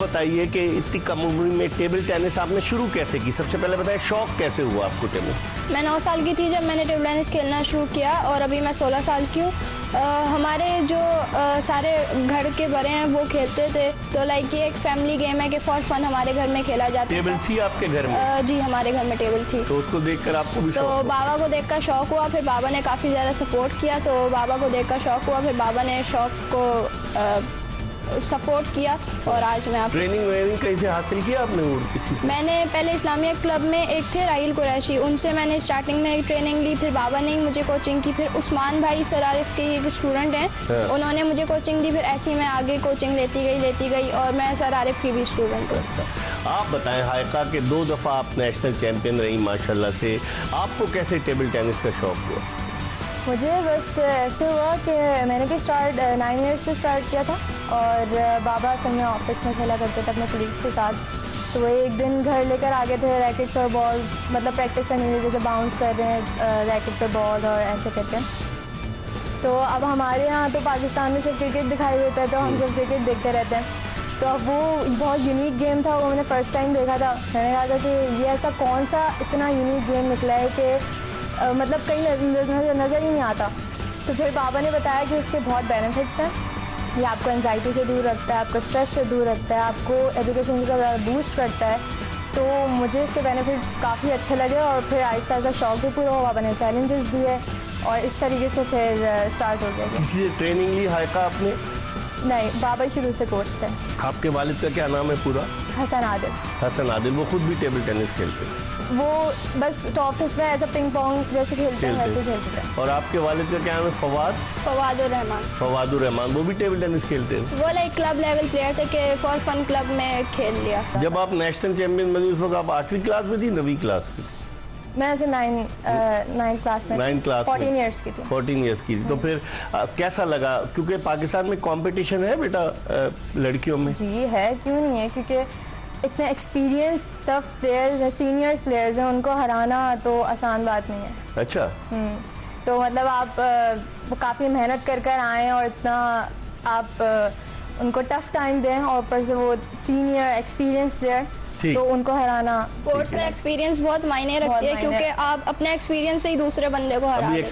बताइए कि इतनी कम उम्र में टेबल टेनिस आपने शुरू कैसे की? सबसे पहले बताइए शौक कैसे हुआ आपको टेबल? मैं 9 साल की थी जब मैंने टेबल टेनिस खेलना शुरू किया और अभी मैं 16 साल की हूँ। हमारे जो सारे घर के बड़े हैं वो खेलते थे, तो लाइक ये एक फैमिली गेम है कि फॉर फन हमारे घर में खेला जाता है। टेबल थी आपके घर में? जी हमारे घर में टेबल थी। तो उसको देखकर आपको भी तो शौक हुआ? बाबा को देखकर शौक हुआ, फिर बाबा ने काफ़ी ज़्यादा सपोर्ट किया, तो बाबा को देखकर शौक हुआ, फिर बाबा ने शौक को सपोर्ट किया और आज मैं आप ट्रेनिंग वेनिंग कैसे हासिल किया आपने और किसी से? मैंने पहले इस्लामिया क्लब में एक थे राहिल कुरैशी, उनसे मैंने स्टार्टिंग में ट्रेनिंग ली, फिर बाबा ने मुझे कोचिंग की, फिर उस्मान भाई सर आरिफ के एक स्टूडेंट हैं, हाँ। उन्होंने मुझे कोचिंग दी, फिर ऐसे ही मैं आगे कोचिंग लेती गई और मैं सर आरिफ की भी स्टूडेंट हूँ। अच्छा, आप बताएं हायका के 2 दफ़ा आप नेशनल चैंपियन रही माशाल्लाह से, आपको कैसे टेबल टेनिस का शौक हुआ? मुझे बस ऐसे हुआ कि मैंने भी स्टार्ट 9 ईयर्स से स्टार्ट किया था और बाबा संग में ऑफिस में खेला करते थे अपने कलीग्स के साथ। तो वो एक दिन घर लेकर आ गए थे रैकेट्स और बॉल्स, मतलब प्रैक्टिस करने के लिए, जैसे बाउंस कर रहे हैं रैकेट पे बॉल और ऐसे करके। तो अब हमारे यहाँ तो पाकिस्तान में सिर्फ क्रिकेट दिखाई देता है, तो हम सिर्फ क्रिकेट देखते रहते हैं। तो अब वो बहुत यूनिक गेम था, वो मैंने फ़र्स्ट टाइम देखा था। मैंने कहा था कि ये ऐसा कौन सा इतना यूनिक गेम निकला है कि मतलब कहीं नज़र ही नहीं आता। तो फिर बाबा ने बताया कि इसके बहुत बेनिफिट्स हैं, ये आपको एंजाइटी से दूर रखता है, आपको स्ट्रेस से दूर रखता है, आपको एजुकेशन का बूस्ट करता है। तो मुझे इसके बेनिफिट्स काफ़ी अच्छे लगे और फिर आहिस्ता आहिस्ता शौक भी पूरा हुआ, बाबा ने चैलेंजेस दिए और इस तरीके से फिर स्टार्ट हो गया। किसी से ट्रेनिंग ली हायका आपने? नहीं, बाबा ही शुरू से कोच थे। आपके वालिद का क्या नाम है पूरा? हसन आदिल। हसन आदिल। वो खुद भी टेबल टेनिस खेलते हैं? वो बस ऑफिस में ऐसा पिंग पोंग जैसे खेलते हैं वैसे खेलते थे। और आपके वालिद का क्या नाम है? फवादुर रहमान। फवादुर रहमान, वो भी टेबल टेनिस खेलते हैं? वो लाइक क्लब लेवल प्लेयर थे कि फॉर फन क्लब में खेल लिया। जब आप नेशनल चैंपियन बनी उस वक्त आप 8वीं क्लास में थी, 9वीं क्लास की? मैं ऐसे 9 क्लास में 9 क्लास 14 ईयर्स की थी। 14 ईयर्स की थी। तो फिर कैसा लगा? क्योंकि पाकिस्तान में कंपटीशन है बेटा लड़कियों में। जी है, क्यों नहीं है, क्योंकि इतने एक्सपीरियंस टफ प्लेयर्स हैं, सीनियर्स प्लेयर्स हैं, उनको हराना तो आसान बात नहीं है। अच्छा। तो मतलब आप काफ़ी मेहनत कर कर आएँ और इतना आप उनको टफ टाइम दें और ऊपर से वो सीनियर एक्सपीरियंस प्लेयर, तो उनको हराना। स्पोर्ट्स में एक्सपीरियंस बहुत मायने रखती है, क्योंकि आप अपने एक्सपीरियंस से ही दूसरे बंदे को हरा देते हैं।